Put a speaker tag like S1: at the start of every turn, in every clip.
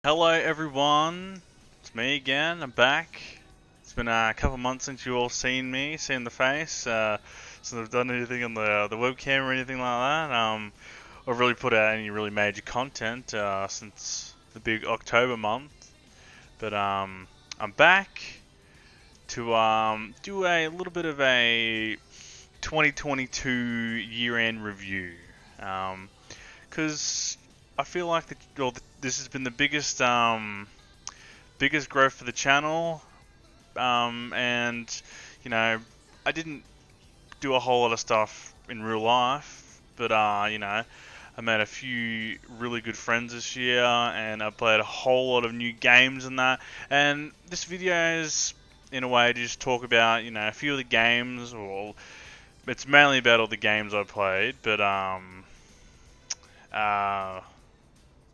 S1: Hello everyone, it's me again, I'm back. It's been a couple months since you all seen the face, since I've done anything on the webcam or anything like that. I've really put out any really major content since the big October month. But I'm back to do a little bit of a 2022 year-end review. Because I feel like this has been the biggest growth for the channel, and I didn't do a whole lot of stuff in real life, but I made a few really good friends this year, and I played a whole lot of new games and that. And this video is, in a way, to just talk about a few of the games. Well, it's mainly about all the games I played, but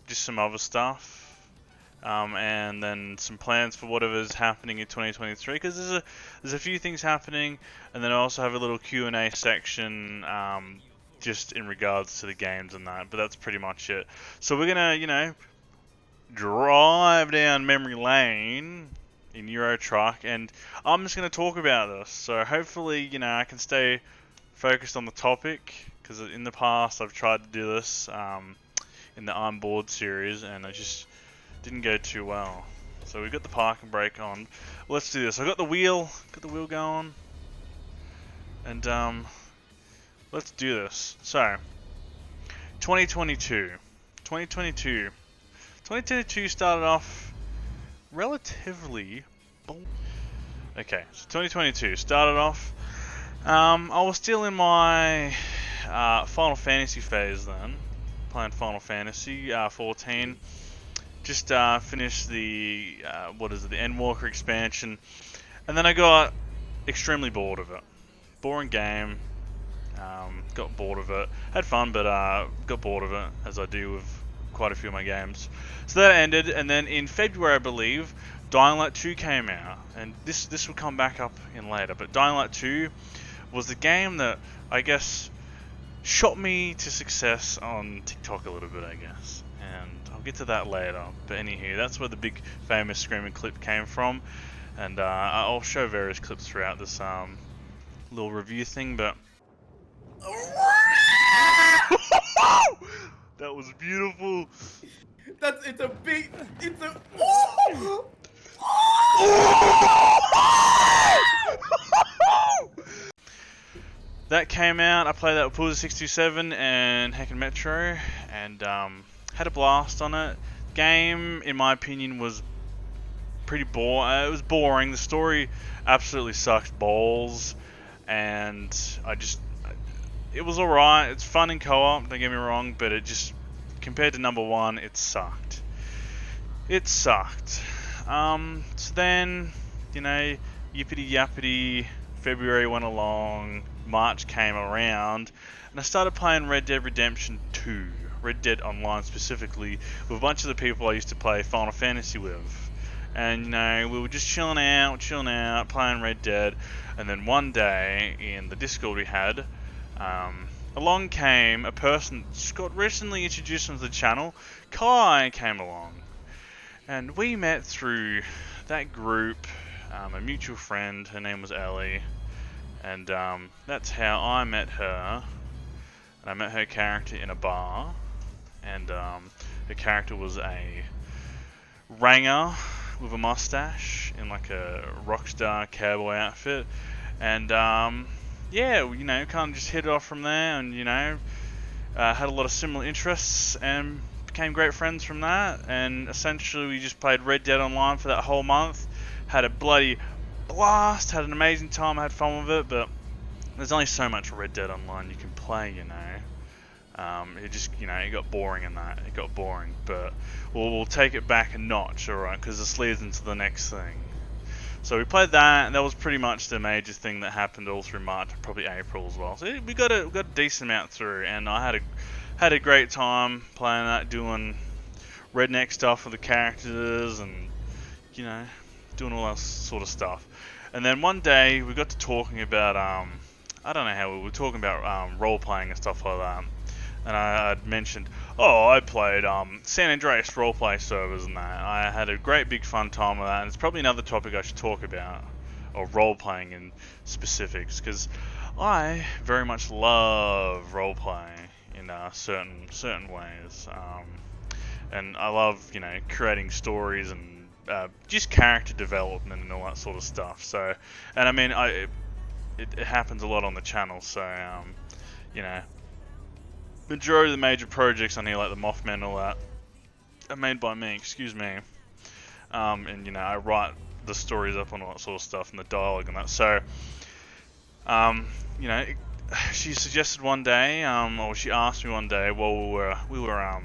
S1: just some other stuff. And then some plans for whatever's happening in 2023, because there's a few things happening, and then I also have a little Q&A section just in regards to the games and that, but that's pretty much it. So we're gonna drive down memory lane in Euro Truck, and I'm just gonna talk about this. So hopefully I can stay focused on the topic, because in the past I've tried to do this in the I'm Bored series, and I just didn't go too well. So we've got the parking brake on. Let's do this. I got the wheel going, and let's do this. So 2022 started off relatively okay. So 2022 started off, I was still in my Final Fantasy phase then, playing Final Fantasy 14. Just finished the the Endwalker expansion, and then I got extremely bored of it. Boring game. Got bored of it. Had fun, but got bored of it, as I do with quite a few of my games. So that ended, and then in February, I believe, Dying Light 2 came out, and this will come back up in later. But Dying Light 2 was the game that I guess shot me to success on TikTok a little bit, I guess. And I'll get to that later. But anywho, that's where the big famous screaming clip came from, and I'll show various clips throughout this little review thing. But that was beautiful. That came out. I played that with Hoboman61 and Heckin' Metro, and had a blast on it. Game, in my opinion, was pretty boring. It was boring. The story absolutely sucked balls, and it was alright. It's fun in co-op, don't get me wrong, but it just, compared to number one, it sucked. It sucked. So then, yippity yappity, February went along, March came around, and I started playing Red Dead Redemption 2. Red Dead Online specifically, with a bunch of the people I used to play Final Fantasy with. And we were just chilling out, playing Red Dead, and then one day in the Discord we had, along came a person that got recently introduced into the channel. Kai came along, and we met through that group, a mutual friend. Her name was Ellie, and that's how I met her. And I met her character in a bar, and her character was a ranger with a mustache in like a rockstar cowboy outfit, and yeah, kind of just hit it off from there, and had a lot of similar interests and became great friends from that. And essentially we just played Red Dead Online for that whole month, had a bloody blast, had an amazing time, had fun with it, but there's only so much Red Dead Online you can play, it just, it got boring in that. It got boring, but we'll take it back a notch, alright, because this leads into the next thing. So we played that, and that was pretty much the major thing that happened all through March, probably April as well. So we got a decent amount through, and I had a great time playing that, doing redneck stuff with the characters, and doing all that sort of stuff. And then one day we got to talking about I don't know how we were talking about role playing and stuff like that. And I'd mentioned, Oh, I played San Andreas roleplay servers and that. I had a great big fun time with that, and it's probably another topic I should talk about, or role playing in specifics, because I very much love role playing in certain ways, and I love creating stories and just character development and all that sort of stuff. So, and I mean, it happens a lot on the channel, so you know majority of the major projects on here, like the Mothman and all that, are made by me, excuse me. And I write the stories up on all that sort of stuff and the dialogue and that. So, um, you know, she suggested one day, or she asked me one day while we were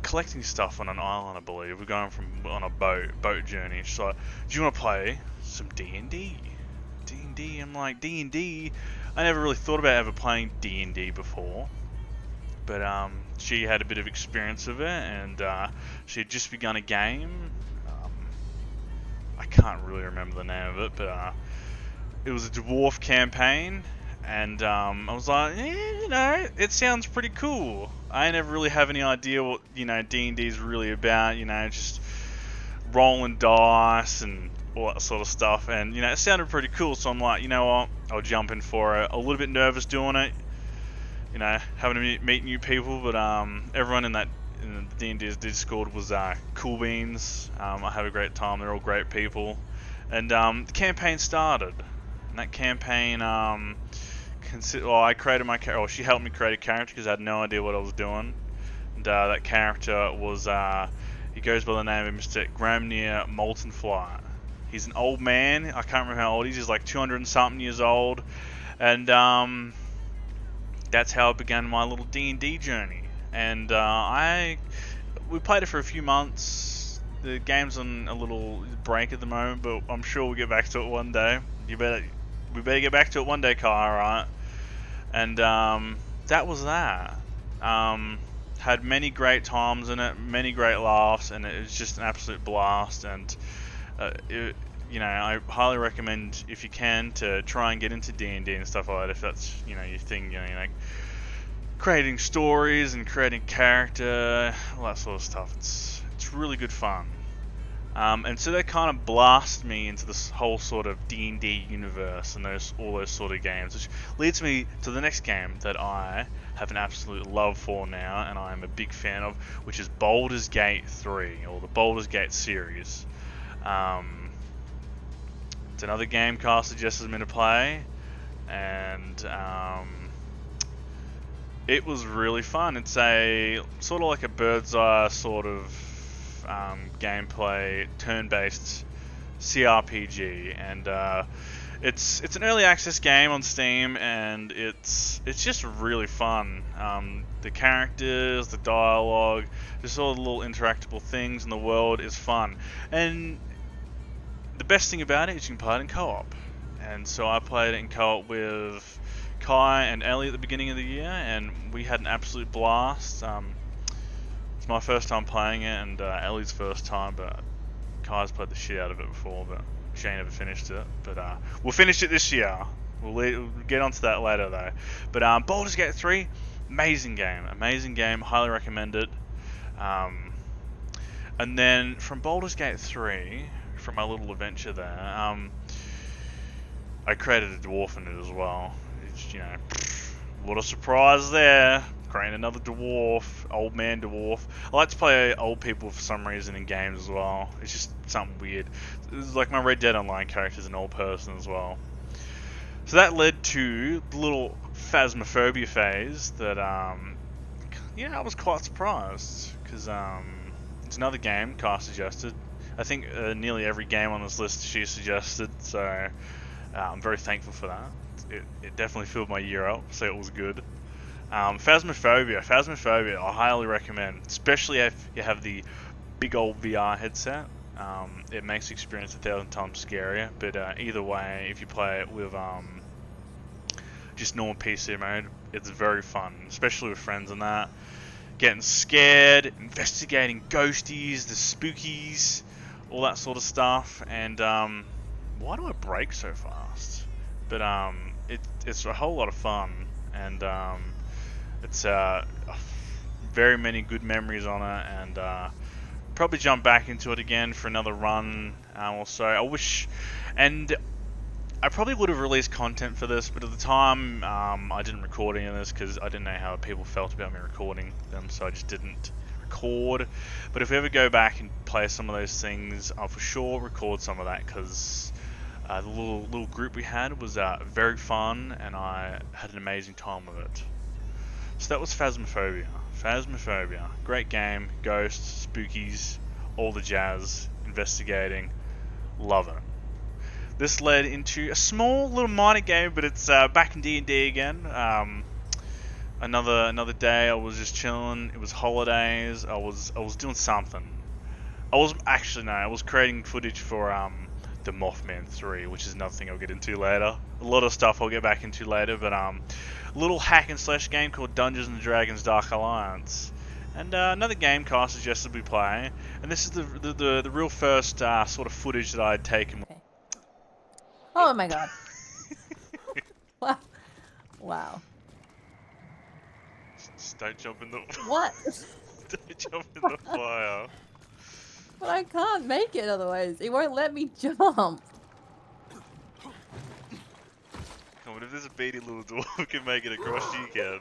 S1: collecting stuff on an island, I believe. We're going on a boat journey. She's like, "Do you want to play some D&D?" D&D. I'm like, D&D. I never really thought about ever playing D&D before. But she had a bit of experience of it, and she had just begun a game. I can't really remember the name of it, but it was a dwarf campaign, and I was like, it sounds pretty cool. I never really have any idea what D&D is really about. Just rolling dice and all that sort of stuff, and it sounded pretty cool. So I'm like, you know what, I'll jump in for it. A little bit nervous doing it. Having to meet new people, but everyone in the D&D's Discord was cool beans. I had a great time. They're all great people, and the campaign started. And that campaign, I created my character. She helped me create a character because I had no idea what I was doing. And that character was he goes by the name of Mr. Gramnir Moltenfly. He's an old man. I can't remember how old he is. He's like 200 and something years old, and that's how I began my little D&D journey. And we played it for a few months. The game's on a little break at the moment, but I'm sure we'll get back to it one day. We better get back to it one day, Kai, alright? And that was that. Had many great times in it, many great laughs, and it was just an absolute blast. And I highly recommend, if you can, to try and get into D&D and stuff like that, if that's your thing. Creating stories and creating character, all that sort of stuff. It's really good fun. And so that kind of blasted me into this whole sort of D&D universe and all those sort of games, which leads me to the next game that I have an absolute love for now, and I am a big fan of, which is Baldur's Gate 3, or the Baldur's Gate series. It's another game Carl suggested me to play, and it was really fun. It's a sort of like a bird's eye sort of gameplay, turn-based CRPG, and it's an early access game on Steam, and it's just really fun. The characters, the dialogue, just all the little interactable things in the world is fun, and the best thing about it is you can play it in co-op. And so I played it in co-op with Kai and Ellie at the beginning of the year, and we had an absolute blast. It's my first time playing it, and Ellie's first time, but Kai's played the shit out of it before, but she ain't never finished it. But we'll finish it this year. We'll get onto that later though. But Baldur's Gate 3, amazing game, highly recommend it. And then from Baldur's Gate 3, from my little adventure there, I created a dwarf in it as well. It's, what a surprise there. Creating another dwarf, old man dwarf. I like to play old people for some reason in games as well. It's just something weird. It's like my Red Dead Online character's an old person as well. So that led to the little phasmophobia phase that, I was quite surprised. Because it's another game Kai suggested. I think nearly every game on this list she suggested, so I'm very thankful for that. It definitely filled my year up, so it was good. Phasmophobia, I highly recommend, especially if you have the big old VR headset. It makes the experience 1,000 times scarier, but either way, if you play it with just normal PC mode, it's very fun, especially with friends and that. Getting scared, investigating ghosties, the spookies, all that sort of stuff. And why do I brake so fast? But it's a whole lot of fun, and it's very many good memories on it, and probably jump back into it again for another run or so. I wish, and I probably would have released content for this, but at the time I didn't record any of this because I didn't know how people felt about me recording them, so I just didn't record. But if we ever go back and play some of those things, I'll for sure record some of that, because the little group we had was very fun, and I had an amazing time with it. So that was Phasmophobia. Phasmophobia, great game, ghosts, spookies, all the jazz, investigating, love it. This led into a small little minor game, but it's back in D&D again. Another day, I was just chilling. It was holidays. I was doing something. I was creating footage for the Mothman 3, which is another thing I'll get into later. A lot of stuff I'll get back into later, but a little hack and slash game called Dungeons and Dragons Dark Alliance. And another game Kai suggested we play, and this is the real first sort of footage that I had taken.
S2: Okay. Oh my god. Wow. Wow.
S1: Just don't jump in the...
S2: What?
S1: Don't jump in the fire.
S2: But I can't make it otherwise. It won't let me jump. Come
S1: on, if there's a beady little dwarf who can make it across, you can.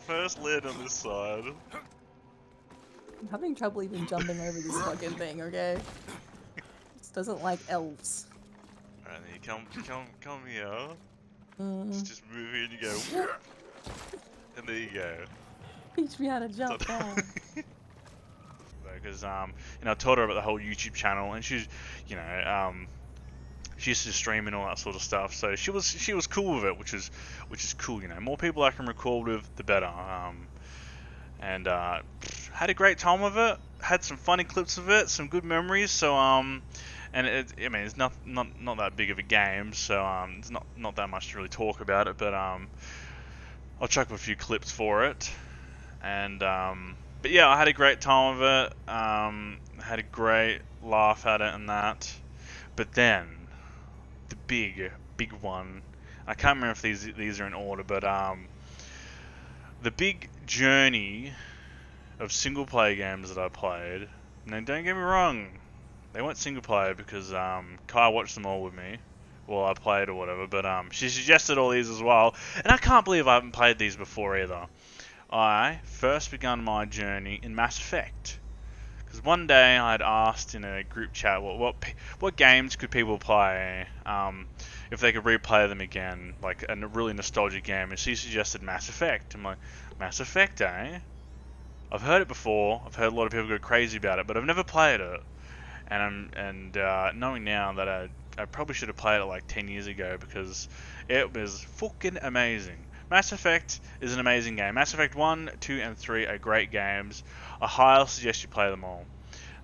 S1: First land on this side.
S2: I'm having trouble even jumping over this fucking thing, okay? This doesn't like elves.
S1: Alright, then you come here. Just move here and you go whoop. And there you go.
S2: Teach me how to jump down.
S1: Because I told her about the whole YouTube channel, and she's, she used to stream and all that sort of stuff. So she was cool with it, which is cool. More people I can record with, the better. And had a great time with it. Had some funny clips of it, some good memories. So and it's not that big of a game, so it's not that much to really talk about it. But I'll chuck up a few clips for it. And but yeah, I had a great time with it. Had a great laugh at it and that. But then the big one. I can't remember if these are in order, but the big journey of single player games that I played. Now, don't get me wrong, they weren't single player because Kai watched them all with me while I played or whatever. But she suggested all these as well, and I can't believe I haven't played these before either. I first begun my journey in Mass Effect. Because one day I had asked in a group chat what games could people play if they could replay them again, like a really nostalgic game, and she suggested Mass Effect. I'm like, Mass Effect, eh? I've heard it before. I've heard a lot of people go crazy about it, but I've never played it. And knowing now that I probably should have played it like 10 years ago, because it was fucking amazing. Mass Effect is an amazing game. Mass Effect 1, 2, and 3 are great games. I highly suggest you play them all.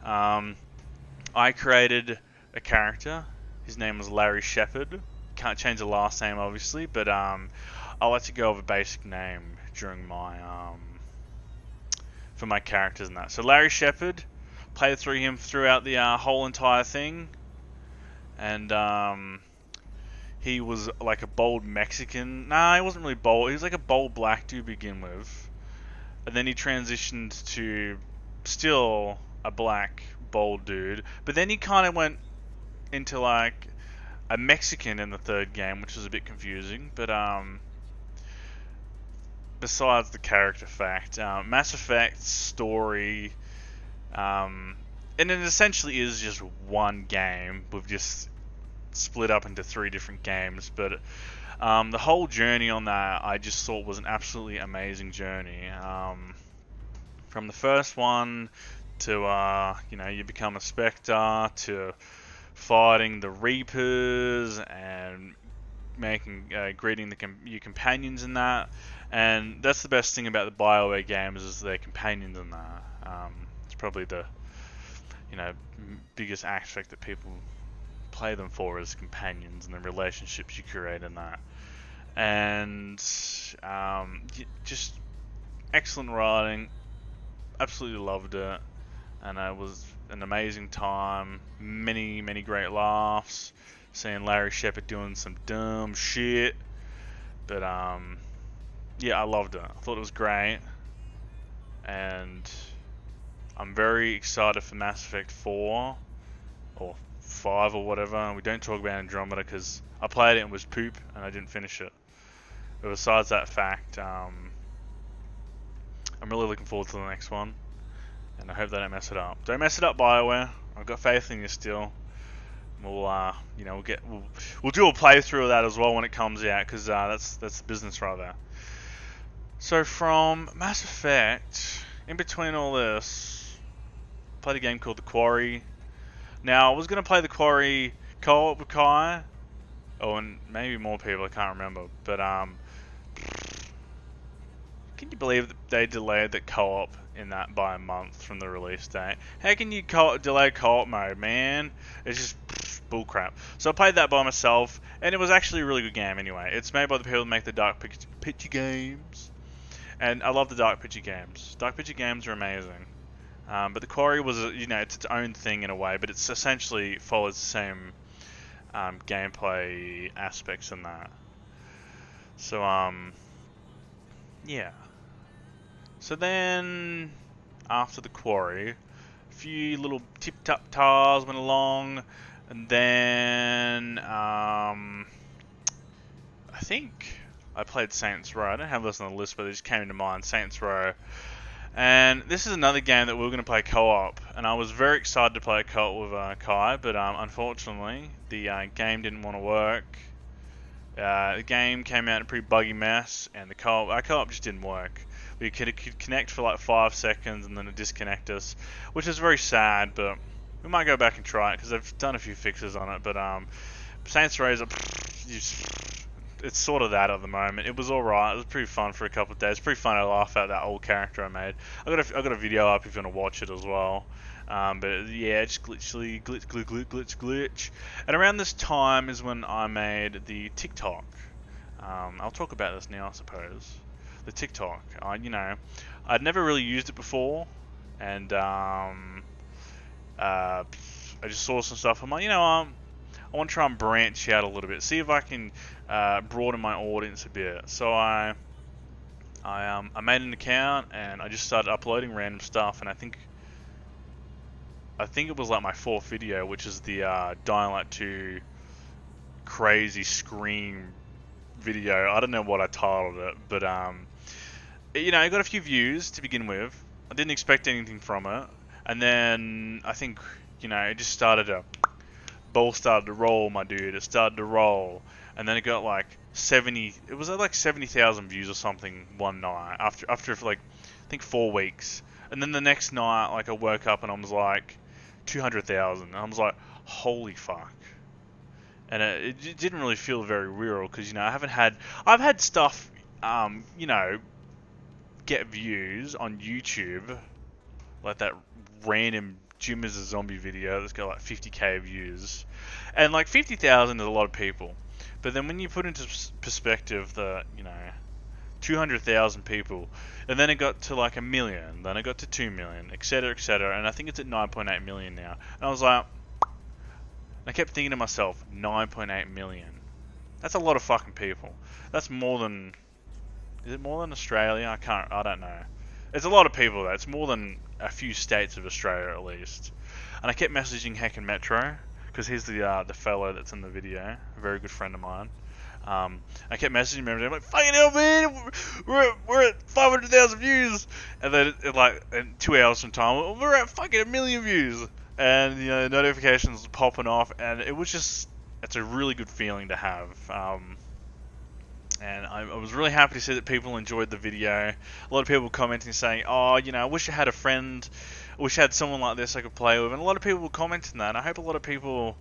S1: I created a character. His name was Larry Shepard. Can't change the last name, obviously, but I like to go over a basic name during my for my characters and that. So Larry Shepard, played through him throughout the whole entire thing, and he was like a bold Mexican. Nah, he wasn't really bold. He was like a bold black dude to begin with. And then he transitioned to still a black, bold dude. But then he kind of went into like a Mexican in the third game, which was a bit confusing. But besides the character fact, Mass Effect story, and it essentially is just one game with just split up into 3 different games, but the whole journey on that I just thought was an absolutely amazing journey. From the first one to you become a Spectre, to fighting the Reapers and greeting your companions in that. And that's the best thing about the BioWare games, is their companions in that. It's probably the biggest aspect that people play them for, as companions and the relationships you create in that. And just excellent writing, absolutely loved it, and it was an amazing time. Many great laughs, seeing Larry Shepard doing some dumb shit, But yeah, I loved it. I thought it was great, and I'm very excited for Mass Effect 4 or 5 or whatever. And we don't talk about Andromeda because I played it and it was poop, and I didn't finish it. But besides that fact, I'm really looking forward to the next one, and I hope they don't mess it up. Don't mess it up, BioWare. I've got faith in you still. We'll we'll do a playthrough of that as well when it comes out, because that's the business right there. So from Mass Effect, in between all this, played a game called The Quarry. Now I was gonna play The Quarry co-op with Kai, and maybe more people. I can't remember, but can you believe that they delayed the co-op in that by a month from the release date? How can you delay co-op mode, man? It's just bullcrap. So I played that by myself, and it was actually a really good game anyway. It's made by the people that make the Dark Picture games, and I love the Dark Picture games. Dark Picture games are amazing. But the Quarry was, it's its own thing in a way, but it's essentially follows the same gameplay aspects in that. So yeah. So then, after the Quarry, a few little tip-tap-tars went along, and then, I think I played Saints Row. I don't have this on the list, but it just came to mind, Saints Row. And this is another game that we were going to play co-op, and I was very excited to play co-op with Kai, but unfortunately, the game didn't want to work. The game came out in a pretty buggy mess, and our co-op just didn't work. We could connect for like 5 seconds and then it disconnect us, which is very sad, but we might go back and try it because they've done a few fixes on it. But Saints Row, it's sort of that at the moment. It was alright. It was pretty fun for a couple of days. Pretty fun to laugh at that old character I made. I got a video up if you want to watch it as well. But yeah, just glitch. And around this time is when I made the TikTok. I'll talk about this now, I suppose. The TikTok. I'd never really used it before, and I just saw some stuff. I'm like, I want to try and branch out a little bit, see if I can broaden my audience a bit. So I made an account and I just started uploading random stuff, and I think it was like my 4th video, which is the Dying Light 2 crazy scream video. I don't know what I titled it, but it got a few views to begin with. I didn't expect anything from it, and then I think it just ball started to roll, my dude. It started to roll, and then it got like 70,000 views or something one night after like I think 4 weeks, and then the next night like I woke up and I was like 200,000, and I was like, holy fuck. And it didn't really feel very real because I've had stuff get views on YouTube, like that random Jim is a zombie video that's got like 50k views, and like 50,000 is a lot of people, but then when you put into perspective the 200,000 people, and then it got to like 1 million, then it got to 2 million, etc, and I think it's at 9.8 million now, and I was like, I kept thinking to myself, 9.8 million, that's a lot of fucking people. That's more than, is it more than Australia? I don't know. It's a lot of people though. It's more than a few states of Australia at least. And I kept messaging Heck and Metro, because he's the fellow that's in the video, a very good friend of mine. I kept messaging him every day. I'm like, fucking hell, man, we're at 500,000 views, and then in 2 hours from time, we're at fucking 1 million views, and notifications popping off, and it's a really good feeling to have. And I was really happy to see that people enjoyed the video. A lot of people commenting saying, oh, I wish I had a friend, I wish I had someone like this I could play with, and a lot of people were commenting that. I hope a lot of people,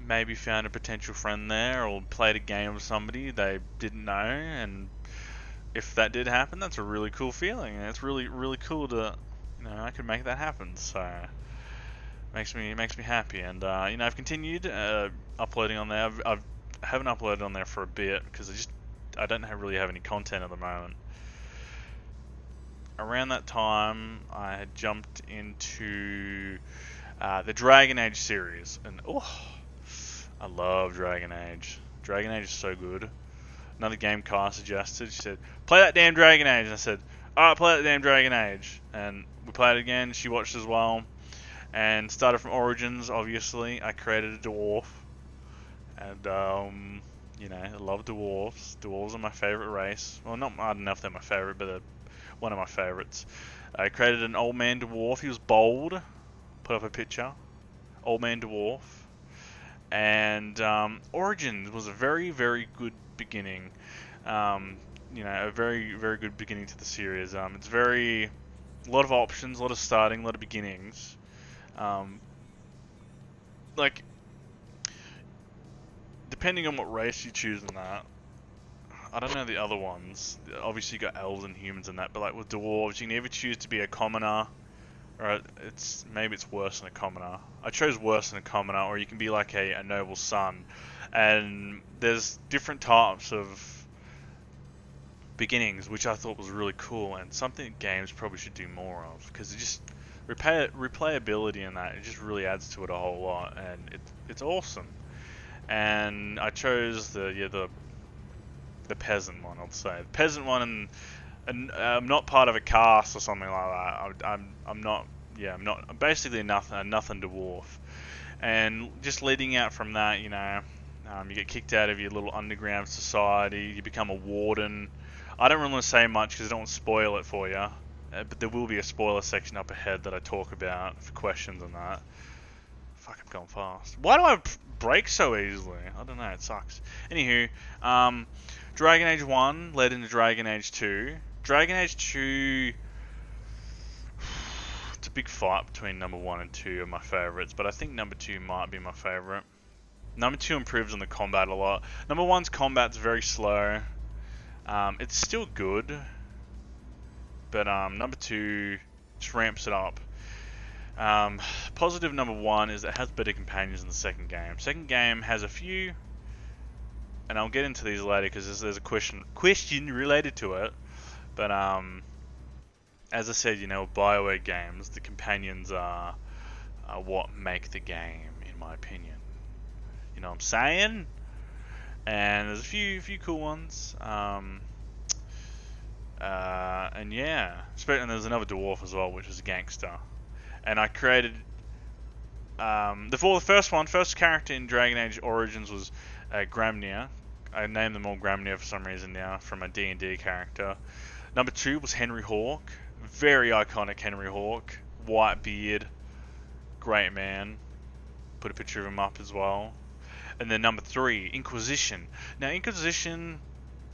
S1: maybe found a potential friend there, or played a game with somebody they didn't know, and if that did happen, that's a really cool feeling, and it's really, really cool to, I could make that happen, so makes me happy. And I've continued uploading on there. I haven't uploaded on there for a bit because I don't really have any content at the moment. Around that time, I had jumped into the Dragon Age series, and I love Dragon Age. Dragon Age is so good. Another game Kai suggested. She said, "Play that damn Dragon Age." And I said, "Alright, play that damn Dragon Age." And we played it again. She watched as well. And started from Origins, obviously. I created a dwarf. And, you know, I love dwarves. Dwarves are my favourite race. Well, not, I don't know if they're my favourite, but they're one of my favourites. I created an old man dwarf. He was bold. Put up a picture. Old man dwarf. And Origins was a very, very good beginning. You know, a very, very good beginning to the series. It's very, a lot of options, a lot of starting, a lot of beginnings. Like, depending on what race you choose in that, I don't know the other ones. Obviously, you got elves and humans in that, but like with dwarves, you can either choose to be a commoner, or maybe it's worse than a commoner. I chose worse than a commoner, or you can be like a noble son. And there's different types of beginnings, which I thought was really cool, and something games probably should do more of, because it just replayability in that, it just really adds to it a whole lot, and it's awesome. And I chose the peasant one. I'll say the peasant one, and I'm not part of a caste or something like that. I'm not. Yeah, I'm basically nothing dwarf. And just leading out from that, you know, you get kicked out of your little underground society. You become a warden. I don't really want to say much because I don't want to spoil it for you. But there will be a spoiler section up ahead that I talk about for questions on that. Fuck, I'm going fast. Why do I break so easily? I don't know, it sucks. Anywho, Dragon Age 1 led into Dragon Age 2. Dragon Age 2, it's a big fight between number 1 and 2 of my favourites, but I think number 2 might be my favourite. Number 2 improves on the combat a lot. Number 1's combat's very slow. It's still good, but number 2 just ramps it up. Positive number 1 is it has better companions in the second game. Second game has a few, and I'll get into these later because there's a question related to it. But as I said, you know, BioWare games, the companions are what make the game, in my opinion. You know what I'm saying? And there's a few cool ones. And yeah, and there's another dwarf as well, which is a gangster. And I created the first character in Dragon Age Origins was Gramnir. I named them all Gramnir for some reason now from a D&D character. Number 2 was Henry Hawke, very iconic Henry Hawke, white beard, great man. Put a picture of him up as well. And then number 3, Inquisition. Now Inquisition,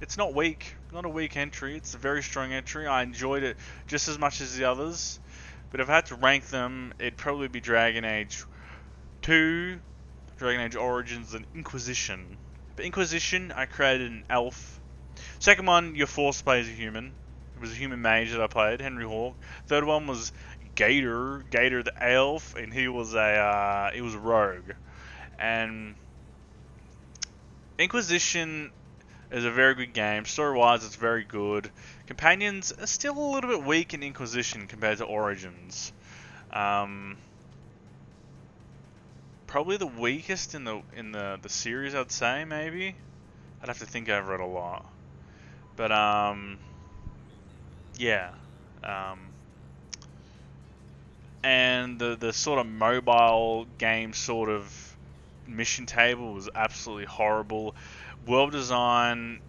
S1: it's not weak, not a weak entry. It's a very strong entry. I enjoyed it just as much as the others. But if I had to rank them, it'd probably be Dragon Age 2, Dragon Age Origins, and Inquisition. But Inquisition, I created an elf. Second one, your force plays a human. It was a human mage that I played, Henry Hawke. Third one was Gator the elf, and he was a rogue. And Inquisition is a very good game. Story-wise, it's very good. Companions are still a little bit weak in Inquisition compared to Origins. Probably the weakest in the series, I'd say. Maybe I'd have to think over it a lot. But yeah. And the sort of mobile game sort of mission table was absolutely horrible. World design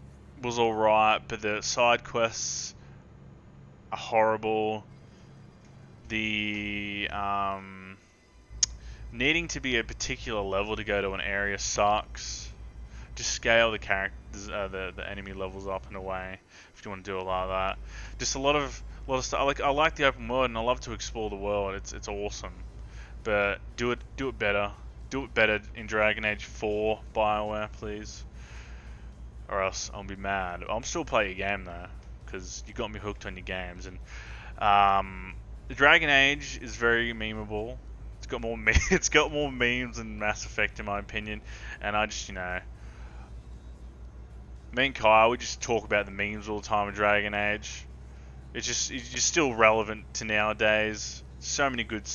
S1: was alright, but the side quests are horrible. The needing to be a particular level to go to an area sucks. Just scale the characters, the enemy levels up in a way if you want to do a lot of that. Just a lot of stuff. I like the open world and I love to explore the world. It's awesome, but do it better. Do it better in Dragon Age 4, BioWare, please. Or else I'll be mad. I'll still play your game though, because you got me hooked on your games. And the Dragon Age is very memeable. It's got more memes than Mass Effect in my opinion. And I just, you know, me and Kyle, we just talk about the memes all the time in Dragon Age. It's just still relevant to nowadays. So many good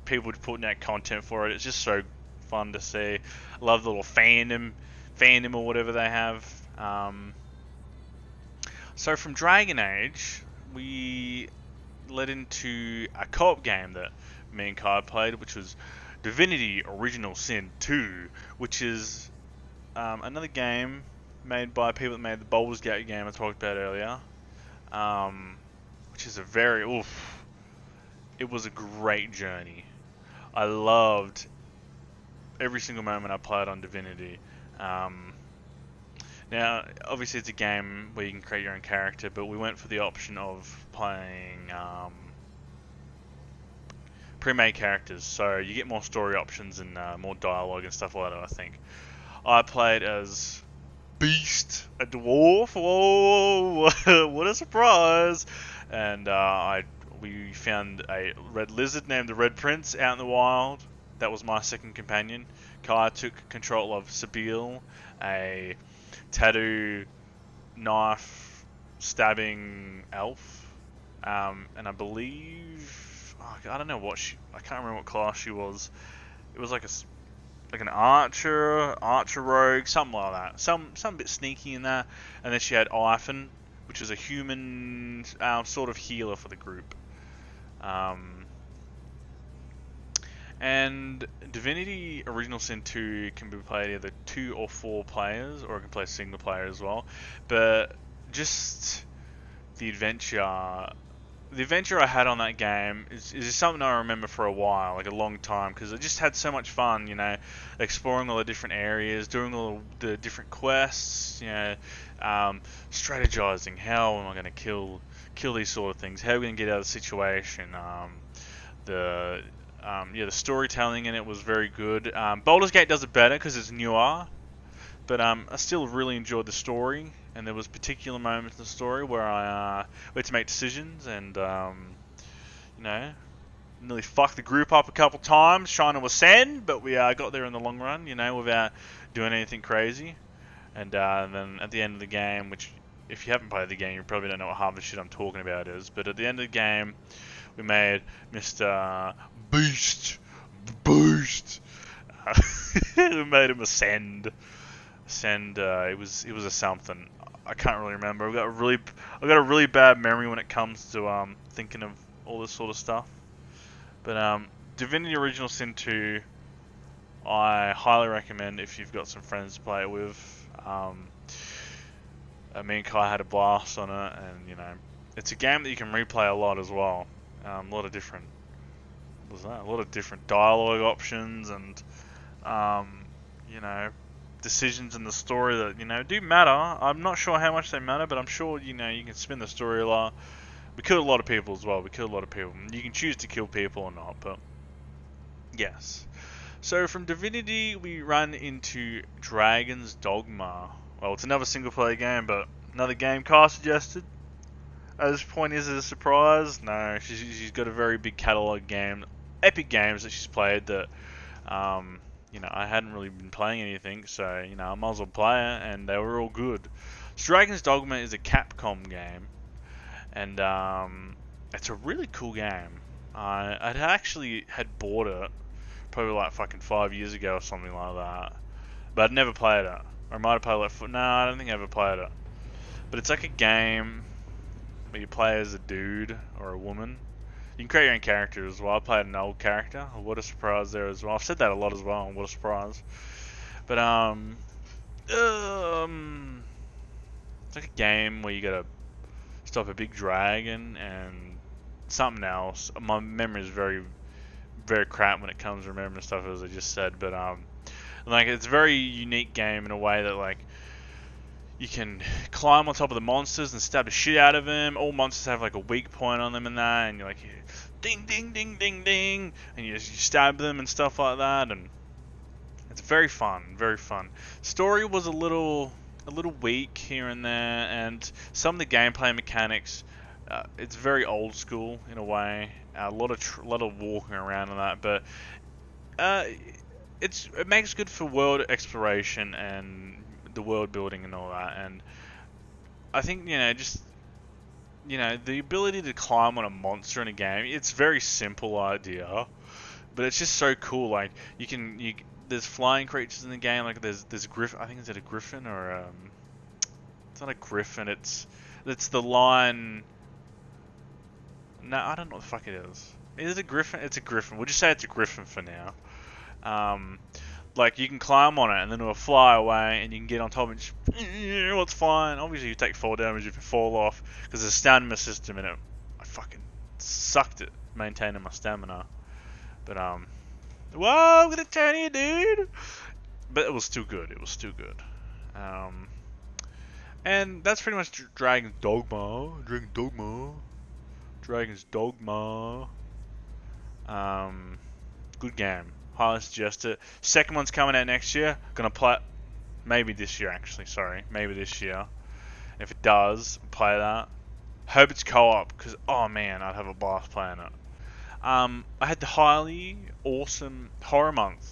S1: people putting out content for it. It's just so fun to see. I love the little fandom or whatever they have. So from Dragon Age, we led into a co-op game that me and Kai played, which was Divinity Original Sin 2, which is another game made by people that made the Baldur's Gate game I talked about earlier, which is it was a great journey. I loved every single moment I played on Divinity. Now, obviously it's a game where you can create your own character, but we went for the option of playing pre-made characters, so you get more story options and more dialogue and stuff like that, I think. I played as Beast, a dwarf. Whoa, what a surprise! And we found a red lizard named the Red Prince out in the wild. That was my second companion. Kai took control of Sabine, a tattoo, knife, stabbing elf. And I believe, I don't know I can't remember what class she was. It was like an archer rogue, something like that. Some bit sneaky in that. And then she had Iphon, which was a human sort of healer for the group. And Divinity Original Sin 2 can be played either 2 or 4 players, or it can play single player as well. But just the adventure I had on that game is something I remember for a while, like a long time, because I just had so much fun, exploring all the different areas, doing all the different quests, strategizing. How am I going to kill these sort of things? How are we going to get out of the situation? The storytelling in it was very good. Baldur's Gate does it better because it's newer, but I still really enjoyed the story, and there was particular moments in the story where I had to make decisions, and nearly fucked the group up a couple times trying to ascend, but we got there in the long run, without doing anything crazy. And then at the end of the game, which if you haven't played the game, you probably don't know what half the shit I'm talking about is, but at the end of the game, we made Mr. Beast. We made him ascend. It was a something. I can't really remember. I've got a really bad memory when it comes to thinking of all this sort of stuff. But Divinity Original Sin 2, I highly recommend if you've got some friends to play it with. Me and Kai had a blast on it, and it's a game that you can replay a lot as well. A lot of different dialogue options, and decisions in the story that do matter. I'm not sure how much they matter, but I'm sure you can spin the story a lot. We killed a lot of people as well. You can choose to kill people or not, but yes. So from Divinity, we run into Dragon's Dogma. Well, it's another single-player game, but another game Kai suggested. At this point, is it a surprise? No, she's got a very big catalogue game, epic games that she's played that, I hadn't really been playing anything, so, I might as well play it, and they were all good. So Dragon's Dogma is a Capcom game, and it's a really cool game. I actually had bought it probably like fucking 5 years ago or something like that, but I'd never played it. Or I might have played it no, I don't think I ever played it. But it's like a game where you play as a dude or a woman. You can create your own character as well. I played an old character. What a surprise there as well. I've said that a lot as well. What a surprise. But it's like a game where you gotta stop a big dragon and something else. My memory is very, very crap when it comes to remembering stuff, as I just said. But like it's a very unique game in a way that like you can climb on top of the monsters and stab the shit out of them. All monsters have like a weak point on them and that, and you're like ding ding ding ding ding, and you stab them and stuff like that, and it's very fun, very fun. Story was a little weak here and there, and some of the gameplay mechanics, it's very old school in a way. A lot of walking around and that, but it makes good for world exploration and the world building and all that. And I think the ability to climb on a monster in a game, it's a very simple idea, but it's just so cool. Like there's flying creatures in the game. Like there's a griffin. I think is it a griffin or it's not a griffin. It's the lion. No, I don't know what the fuck it is. Is it a griffin? It's a griffin. We'll just say it's a griffin for now. Like you can climb on it and then it'll fly away and you can get on top and just, well, it's fine. Obviously you take fall damage if you fall off because there's a stamina system in it. I fucking sucked at maintaining my stamina. But whoa, I'm gonna turn you, dude. But it was still good. It was still good. And that's pretty much Dragon's Dogma. Dragon's Dogma. Good game. Highly suggest it. Second one's coming out next year. Gonna play, maybe this year actually. Sorry, maybe this year. If it does, play that. Hope it's co-op because oh man, I'd have a blast playing it. I had the highly awesome horror month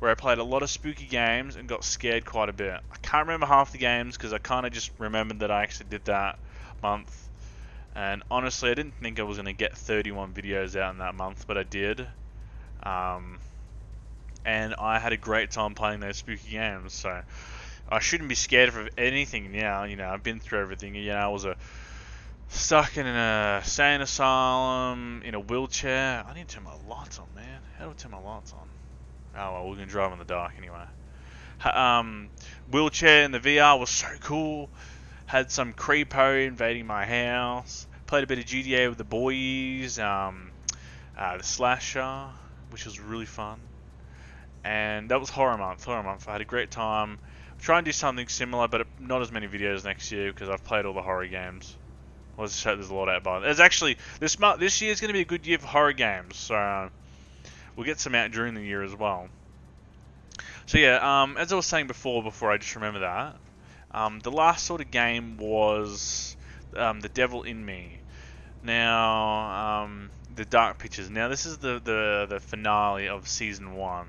S1: where I played a lot of spooky games and got scared quite a bit. I can't remember half the games because I kind of just remembered that I actually did that month. And honestly, I didn't think I was going to get 31 videos out in that month, but I did. And I had a great time playing those spooky games, so I shouldn't be scared of anything now. You know, I've been through everything. You know, I was stuck in an insane asylum, in a wheelchair. I need to turn my lights on, man. How do I turn my lights on? Oh well, we're going to drive in the dark anyway. Wheelchair in the VR was so cool. Had some creepo invading my house. Played a bit of GTA with the boys. The slasher, which was really fun. And that was horror month. I had a great time. Try and do something similar, but not as many videos next year because I've played all the horror games. Let's just hope there's a lot out by. There's actually this year is going to be a good year for horror games, so we'll get some out during the year as well. So yeah, as I was saying before I just remember that, the last sort of game was The Devil in Me. Now, the Dark Pictures. Now this is the finale of season 1.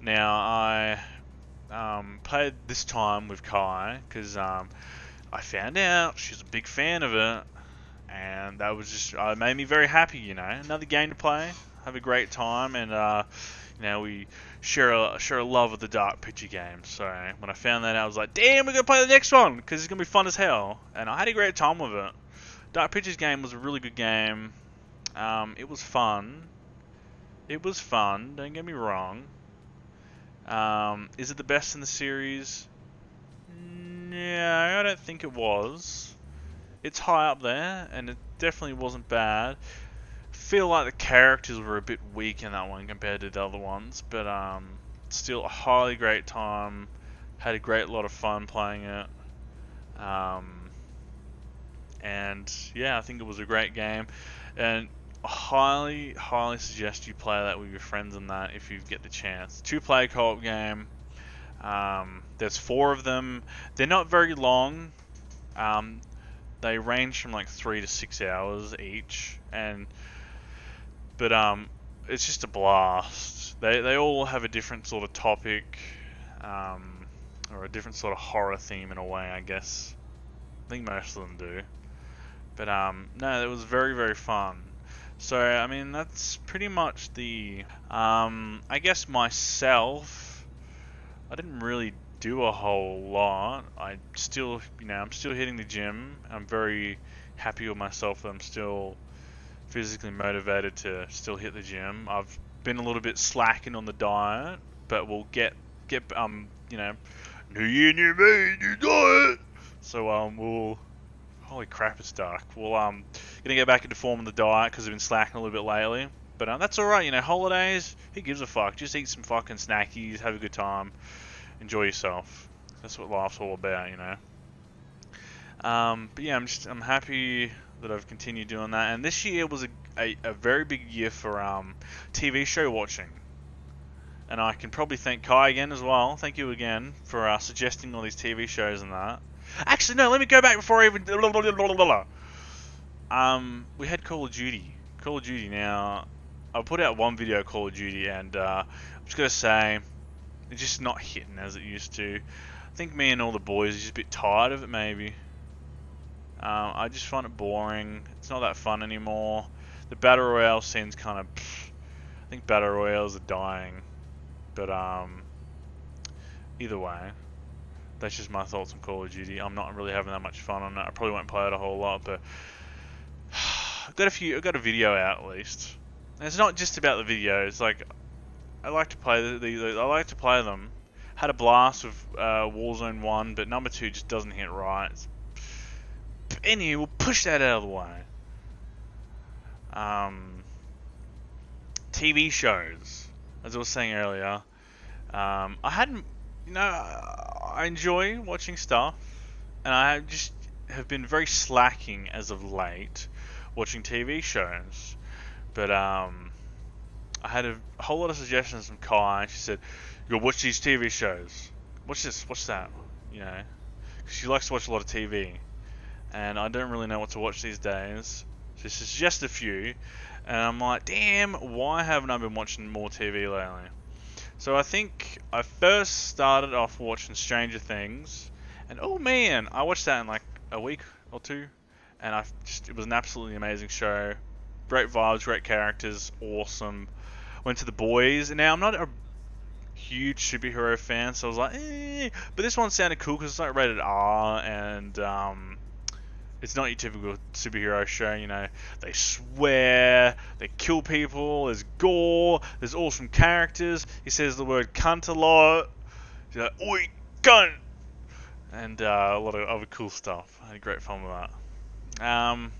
S1: Now I played this time with Kai because I found out she's a big fan of it, and that was just made me very happy. You know, another game to play, have a great time, and you know we share a love of the Dark Picture game. So when I found that out, I was like, damn, we're gonna play the next one because it's gonna be fun as hell, and I had a great time with it. Dark Pictures game was a really good game. It was fun. Don't get me wrong. Is it the best in the series? Yeah, I don't think it was. It's high up there, and it definitely wasn't bad. Feel like the characters were a bit weak in that one compared to the other ones, but still a highly great time. Had a great lot of fun playing it. And yeah, I think it was a great game, and highly suggest you play that with your friends and that if you get the chance. 2-player co-op game. There's 4 of them. They're not very long. They range from like 3 to 6 hours each, but it's just a blast. They all have a different sort of topic, or a different sort of horror theme in a way, I guess. I think most of them do. But no, it was very fun. So I mean that's pretty much the I guess myself, I didn't really do a whole lot. I'm still hitting the gym. I'm very happy with myself that I'm still physically motivated to still hit the gym. I've been a little bit slacking on the diet, but we'll get new year, new me, new diet. So we'll holy crap, it's dark. Well, gonna get back into form on the diet because I've been slacking a little bit lately. But that's alright, you know, holidays, who gives a fuck? Just eat some fucking snackies, have a good time, enjoy yourself. That's what life's all about, you know. But yeah, I'm happy that I've continued doing that. And this year was a very big year for TV show watching. And I can probably thank Kai again as well. Thank you again for suggesting all these TV shows and that. Actually, no, let me go back before I even... we had Call of Duty. Call of Duty now. I put out one video of Call of Duty and I'm just going to say it's just not hitting as it used to. I think me and all the boys are just a bit tired of it maybe. I just find it boring. It's not that fun anymore. The Battle Royale scene's kind of... I think Battle Royales are dying. But either way, that's just my thoughts on Call of Duty. I'm not really having that much fun on it. I probably won't play it a whole lot, but I've got a video out at least. And it's not just about the videos. Like, I like to play I like to play them. Had a blast with Warzone 1, but number 2 just doesn't hit right. Anyway, we'll push that out of the way. TV shows, as I was saying earlier. I hadn't, I enjoy watching stuff, and I just have been very slacking as of late watching TV shows. But I had a whole lot of suggestions from Kai, and she said, "You gotta watch these TV shows. Watch this, watch that." You know, 'cause she likes to watch a lot of TV, and I don't really know what to watch these days. She suggested a few, and I'm like, damn, why haven't I been watching more TV lately? So I think I first started off watching Stranger Things, and oh man, I watched that in like a week or two, and it was an absolutely amazing show. Great vibes, great characters, awesome. Went to The Boys, and now I'm not a huge superhero fan, so I was like, but this one sounded cool because it's like rated R, and it's not your typical superhero show. They swear, they kill people, there's gore, there's awesome characters. He says the word cunt a lot. He's like, oi, cunt! And a lot of other cool stuff. I had great fun with that.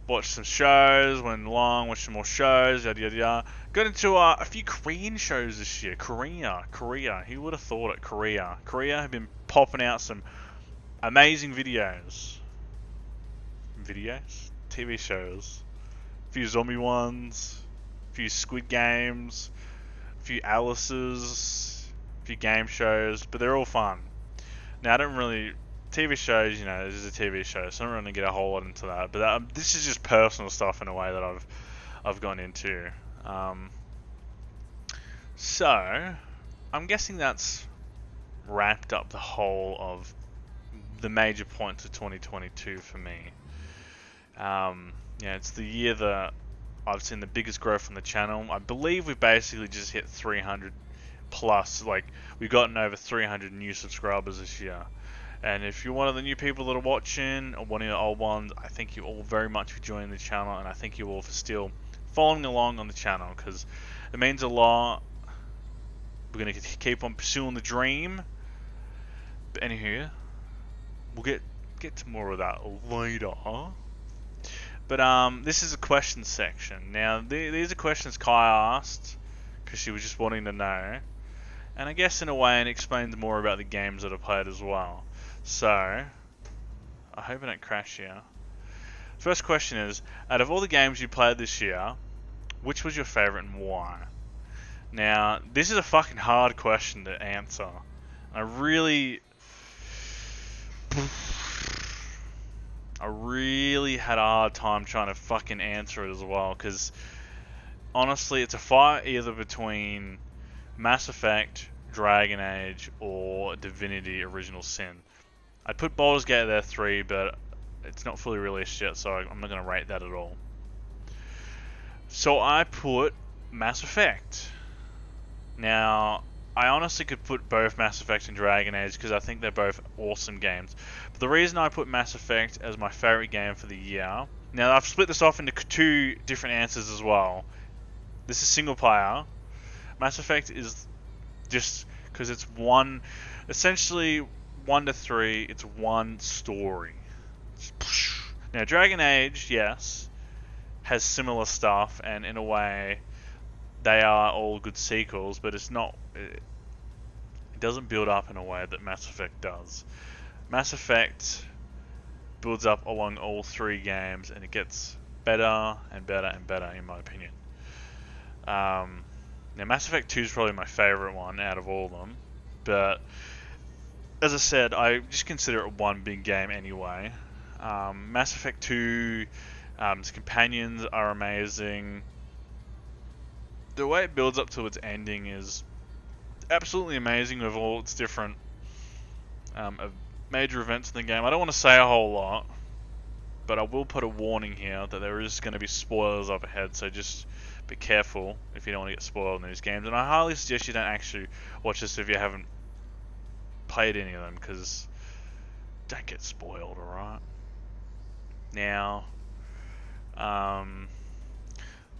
S1: Watched some shows, went along, watched some more shows, yada yada yada. Got into a few Korean shows this year. Korea. Who would have thought it? Korea have been popping out some amazing videos. TV shows. A few zombie ones, a few Squid Games, a few Alice's, a few game shows, but they're all fun. Now, I don't really... TV shows, this is a TV show, so I'm not going to get a whole lot into that, but this is just personal stuff in a way that I've gone into. So, I'm guessing that's wrapped up the whole of the major points of 2022 for me. It's the year that I've seen the biggest growth on the channel. I believe we basically just hit 300 plus. Like, we've gotten over 300 new subscribers this year. And if you're one of the new people that are watching, or one of the old ones, I thank you all very much for joining the channel, and I thank you all for still following along on the channel, because it means a lot. We're going to keep on pursuing the dream. But anywho, we'll get to more of that later. But this is a question section. Now, these are questions Kai asked, because she was just wanting to know. And I guess in a way it explains more about the games that I played as well. So, I hope I don't crash here. First question is, out of all the games you played this year, which was your favourite and why? Now, this is a fucking hard question to answer. I really had a hard time trying to fucking answer it as well, because honestly, it's a fight either between Mass Effect, Dragon Age, or Divinity Original Sin. I'd put Baldur's Gate there 3, but it's not fully released yet, so I'm not going to rate that at all. So I put Mass Effect. Now, I honestly could put both Mass Effect and Dragon Age because I think they're both awesome games. But the reason I put Mass Effect as my favourite game for the year... Now, I've split this off into two different answers as well. This is single player. Mass Effect is just because it's one... Essentially, 1 to 3, it's one story. Now, Dragon Age, yes, has similar stuff, and in a way, they are all good sequels, but it's not... It doesn't build up in a way that Mass Effect does. Mass Effect builds up along all 3 games, and it gets better and better and better, in my opinion. Now, Mass Effect 2 is probably my favourite one out of all of them, but as I said, I just consider it one big game anyway. Mass Effect 2, its companions are amazing. The way it builds up to its ending is absolutely amazing with all its different major events in the game. I don't want to say a whole lot, but I will put a warning here that there is going to be spoilers up ahead, so just be careful if you don't want to get spoiled in these games. And I highly suggest you don't actually watch this if you haven't played any of them, because don't get spoiled, alright? Now,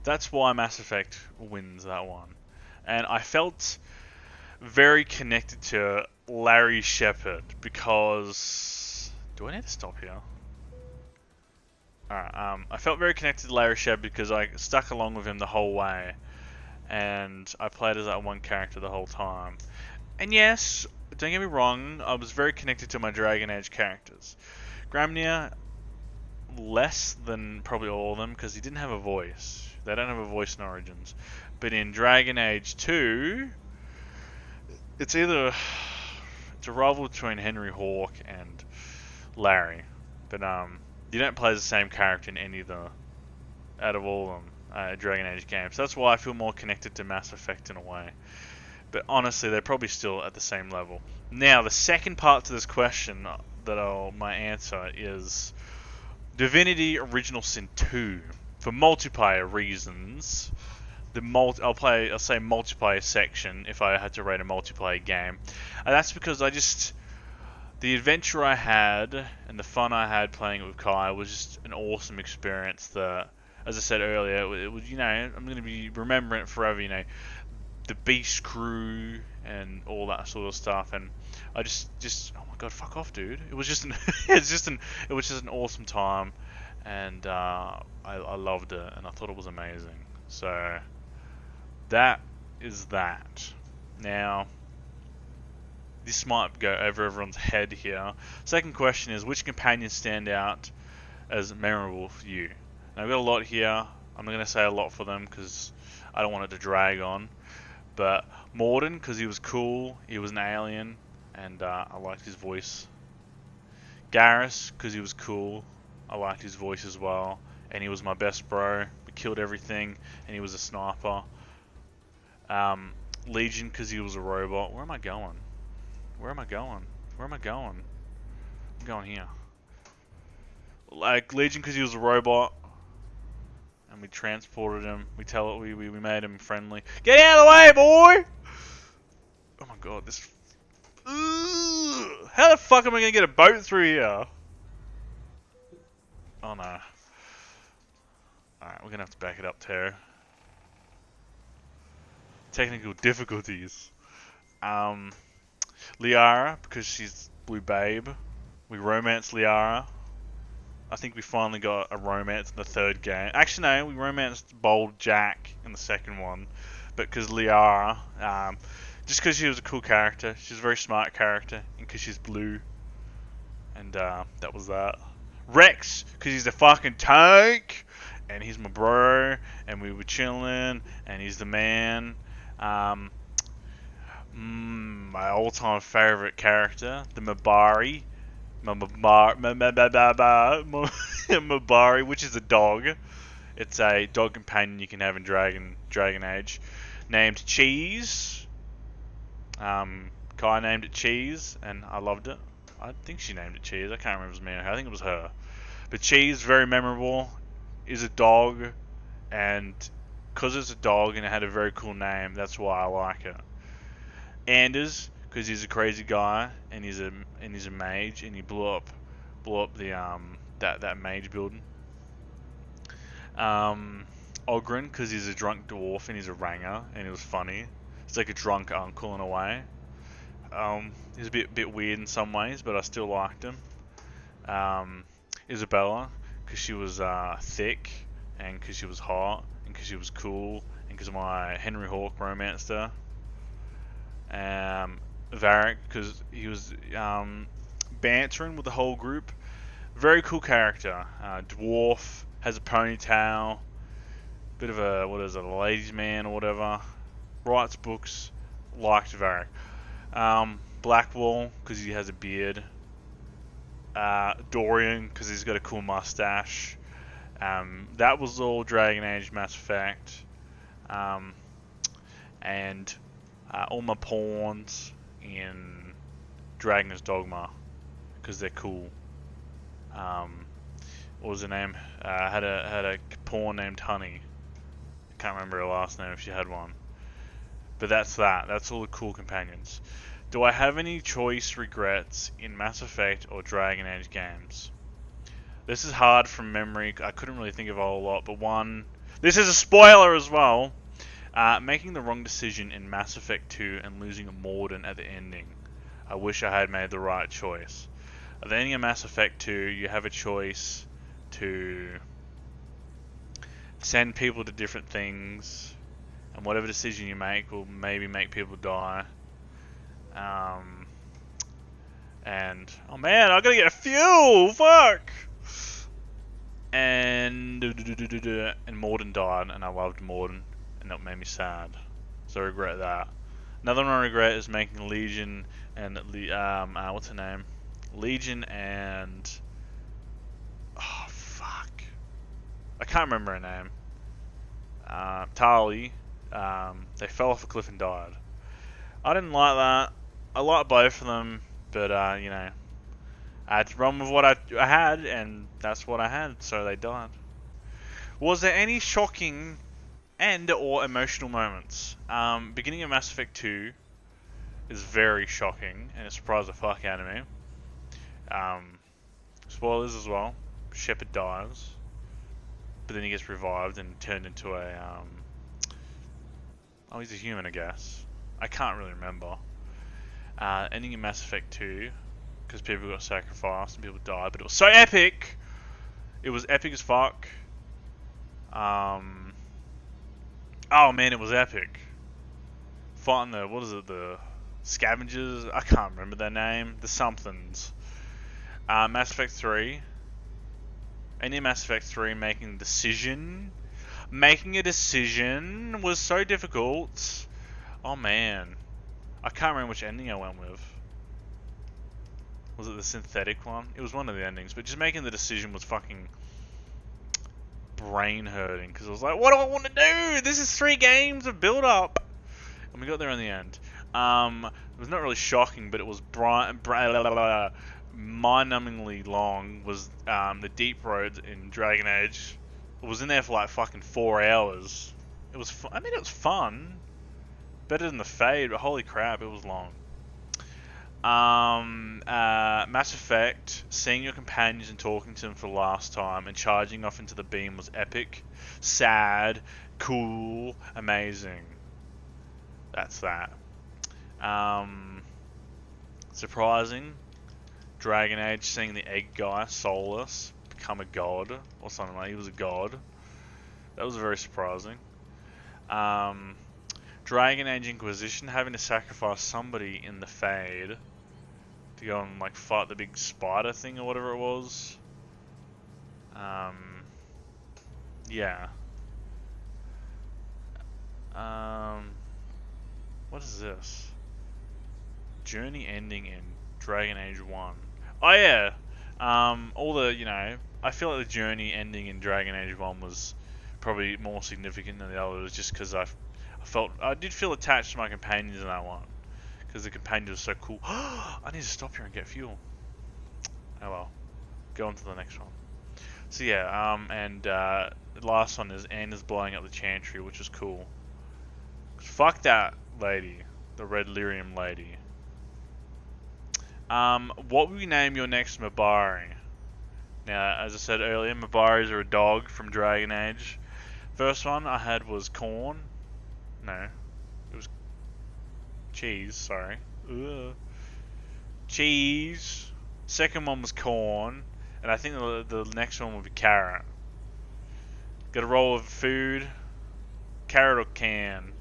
S1: that's why Mass Effect wins that one. And I felt very connected to Larry Shepard because... Do I need to stop here? Alright, I felt very connected to Larry Shepard because I stuck along with him the whole way. And I played as that one character the whole time. And yes, don't get me wrong, I was very connected to my Dragon Age characters. Gramnir, less than probably all of them because he didn't have a voice. They don't have a voice in Origins. But in Dragon Age 2, it's a rival between Henry Hawk and Larry. But you don't play the same character in any of the out of all of them Dragon Age games. So that's why I feel more connected to Mass Effect in a way. But honestly, they're probably still at the same level. Now, the second part to this question that my answer is Divinity Original Sin 2. For multiplayer reasons, I'll say multiplayer section if I had to rate a multiplayer game. And that's because the adventure I had and the fun I had playing it with Kai was just an awesome experience that, as I said earlier, it was, I'm going to be remembering it forever, the Beast crew and all that sort of stuff, and I just oh my god, fuck off, dude! It was just it was just an awesome time, and I loved it, and I thought it was amazing. So that is that. Now, this might go over everyone's head here. Second question is, which companions stand out as memorable for you? Now, I've got a lot here. I'm not going to say a lot for them because I don't want it to drag on. But Morden, because he was cool, he was an alien, and I liked his voice. Garrus, because he was cool, I liked his voice as well, and he was my best bro. We killed everything, and he was a sniper. Legion, because he was a robot. Where am I going? Where am I going? Where am I going? I'm going here. Like Legion, because he was a robot. And we transported him. We made him friendly. Get out of the way, boy! Oh my god, this. Ugh. How the fuck am I gonna get a boat through here? Oh no. Alright, we're gonna have to back it up, Tara. Technical difficulties. Liara, because she's Blue Babe. We romanced Liara. I think we finally got a romance in the third game. Actually, no, we romanced Bold Jack in the second one. But because Liara, just because she was a cool character, she's a very smart character, and because she's blue. And that was that. Rex, because he's a fucking tank, and he's my bro, and we were chilling, and he's the man. My all-time favorite character, the Mabari. Mabari, which is a dog. It's a dog companion you can have in Dragon Age. Named Cheese. Kai named it Cheese, and I loved it. I think she named it Cheese. I can't remember if it was me or her. I think it was her. But Cheese, very memorable, is a dog, and because it's a dog and it had a very cool name, that's why I like it. Anders, because he's a crazy guy and he's a mage, and he blew up the that mage building. Ogren, because he's a drunk dwarf and he's a ranger and he was funny. It's like a drunk uncle in a way. He's a bit weird in some ways, but I still liked him. Isabella, because she was thick and because she was hot and because she was cool and because my Henry Hawk romanced her. Varric, because he was bantering with the whole group. Very cool character. Dwarf, has a ponytail, bit of a ladies' man or whatever. Writes books. Liked Varric. Blackwall, because he has a beard. Dorian, because he's got a cool mustache. That was all Dragon Age Mass Effect. And all my pawns in Dragon's Dogma, because they're cool. what was her name? Had a pawn named Honey. I can't remember her last name if she had one. But that's that. That's all the cool companions. Do I have any choice regrets in Mass Effect or Dragon Age games? This is hard from memory. I couldn't really think of a whole lot, but one... This is a spoiler as well! Making the wrong decision in Mass Effect 2 and losing Morden at the ending. I wish I had made the right choice. At the ending of Mass Effect 2, you have a choice to send people to different things, and whatever decision you make will maybe make people die. And oh man, I gotta get fuel. Fuck. And Morden died, and I loved Morden, and that made me sad. So I regret that. Another one I regret is making Legion and what's her name? Legion and oh fuck, I can't remember her name. Tali. They fell off a cliff and died. I didn't like that. I liked both of them, but you know, I had to run with what I had, and that's what I had. So they died. Was there any shocking and or emotional moments? Beginning of Mass Effect 2 is very shocking, and it surprised the fuck out of me. Spoilers as well. Shepard dies, but then he gets revived and turned into a oh, he's a human, I guess. I can't really remember. Ending in Mass Effect 2, because people got sacrificed and people died, but it was so epic. It was epic as fuck. Oh man, it was epic. Fighting the, what is it, the scavengers? I can't remember their name. The somethings. Mass Effect 3. Ending Mass Effect 3, making a decision. Making a decision was so difficult. Oh man. I can't remember which ending I went with. Was it the synthetic one? It was one of the endings, but just making the decision was fucking brain hurting, because I was like, what do I want to do? This is 3 games of build up. And we got there in the end. It was not really shocking, but it was mind-numbingly long. Was the Deep Road in Dragon Age. It was in there for like fucking 4 hours. It was I mean, it was fun. Better than the Fade, but holy crap, it was long. Mass Effect, seeing your companions and talking to them for the last time and charging off into the beam was epic, sad, cool, amazing. That's that. Surprising. Dragon Age, seeing the egg guy, Solus, become a god, or something like that. He was a god. That was very surprising. Dragon Age Inquisition, having to sacrifice somebody in the Fade to go and like fight the big spider thing or whatever it was. Yeah. What is this? Journey ending in Dragon Age 1. Oh yeah. All the, you know, I feel like the journey ending in Dragon Age 1 was probably more significant than the others, just because I did feel attached to my companions in that one, because the companion was so cool. I need to stop here and get fuel. Oh well, go on to the next one. So yeah, the last one is Anna's blowing up the Chantry, which is cool. Fuck that lady, the Red Lyrium lady. What would you name your next Mabari? Now, as I said earlier, Mabaris are a dog from Dragon Age. First one I had was Corn. No, it was Cheese, sorry. Ugh. Cheese. Second one was Corn. And I think the next one would be Carrot. Got a roll of food. Carrot or can?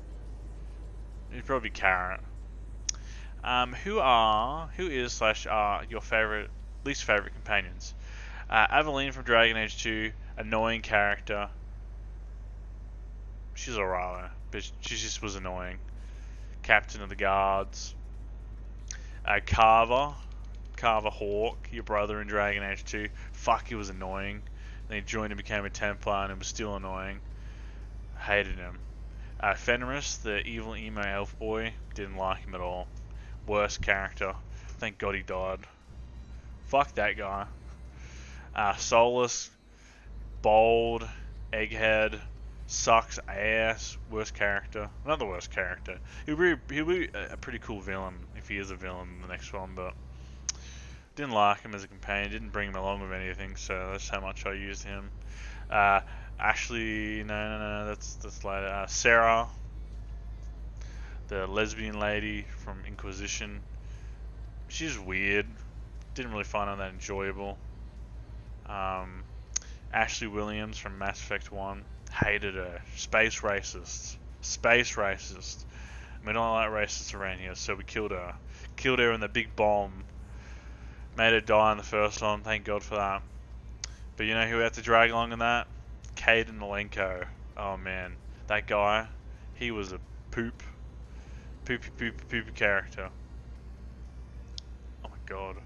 S1: It'd probably be Carrot. Who is / are your least favorite companions? Aveline from Dragon Age 2, annoying character. She's alright, but she just was annoying. Captain of the Guards. Carver Hawk, your brother in Dragon Age 2. Fuck, he was annoying. Then he joined and became a Templar and was still annoying. Hated him. Fenris, the evil emo elf boy, didn't like him at all. Worst character. Thank God he died. Fuck that guy. Solus, Bold, egghead, sucks ass, worst character. Not the worst character. He'll be a pretty cool villain if he is a villain in the next one, but didn't like him as a companion, didn't bring him along with anything, so that's how much I used him. Ashley, no, that's later. Sarah, the lesbian lady from Inquisition. She's weird. Didn't really find her that enjoyable. Ashley Williams from Mass Effect 1. Hated her. Space racist. Space racist. We don't like racists around here, so we killed her. Killed her in the big bomb. Made her die in the first one. Thank God for that. But you know who we had to drag along in that? Caden Malenko. Oh man. That guy, he was a poopy character. Oh my God.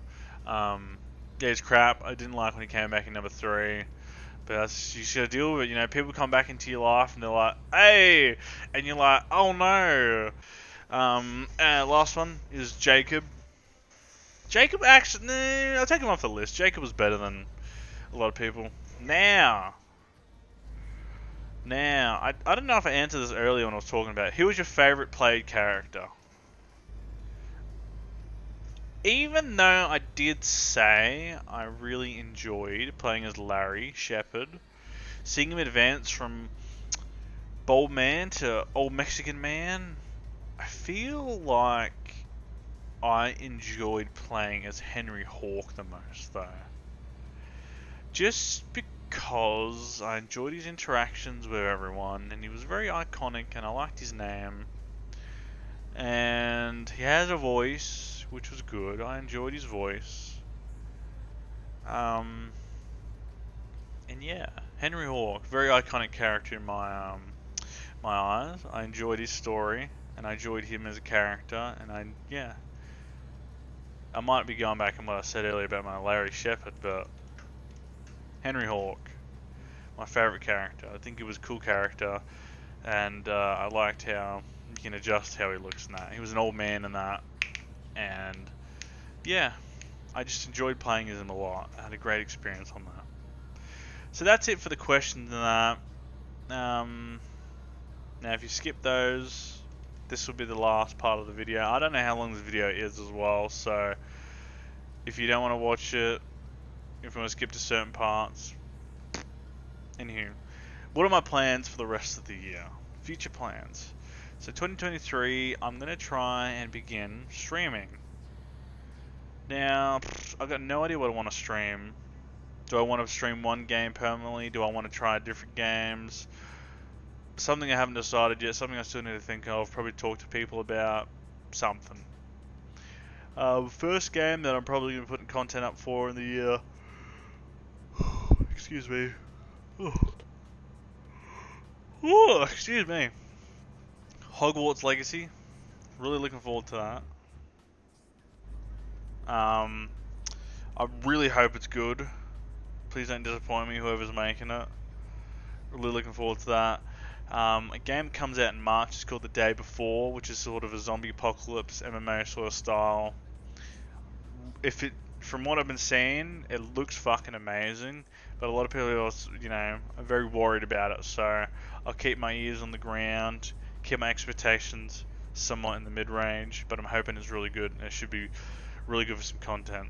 S1: Yeah, he's crap. I didn't like when he came back in number 3. But that's, you just gotta deal with it. You know, people come back into your life and they're like, hey! And you're like, oh no! Last one is Jacob. Jacob actually, no, I'll take him off the list. Jacob was better than a lot of people. Now, I don't know if I answered this earlier when I was talking about it. Who was your favourite played character? Even though I did say I really enjoyed playing as Larry Shepard, seeing him advance from bald man to old Mexican man, I feel like I enjoyed playing as Henry Hawk the most, though. Just because I enjoyed his interactions with everyone, and he was very iconic, and I liked his name. And he has a voice, which was good. I enjoyed his voice. And yeah, Henry Hawk, very iconic character in my eyes. I enjoyed his story, and I enjoyed him as a character, and I might be going back on what I said earlier about my Larry Shepard, but Henry Hawk, my favourite character. I think he was a cool character, and I liked how you can adjust how he looks in that. He was an old man in that, and yeah, I just enjoyed playing as him a lot. I had a great experience on that. So that's it for the questions and that. Now if you skip those, this will be the last part of the video. I don't know how long this video is as well, so if you don't want to watch it, if you want to skip to certain parts, in here. What are my plans for the rest of the year? Future plans. So 2023, I'm going to try and begin streaming. Now, I've got no idea what I want to stream. Do I want to stream one game permanently? Do I want to try different games? Something I haven't decided yet, something I still need to think of, probably talk to people about, something. First game that I'm probably going to put content up for in the year. Excuse me. Excuse me. Hogwarts Legacy. Really looking forward to that. I really hope it's good. Please don't disappoint me, whoever's making it. Really looking forward to that. A game comes out in March. It's called The Day Before, which is sort of a zombie apocalypse MMO sort of style. From what I've been seeing, it looks fucking amazing. But a lot of people are very worried about it. So I'll keep my ears on the ground, keep my expectations somewhat in the mid-range. But I'm hoping it's really good. And it should be really good for some content.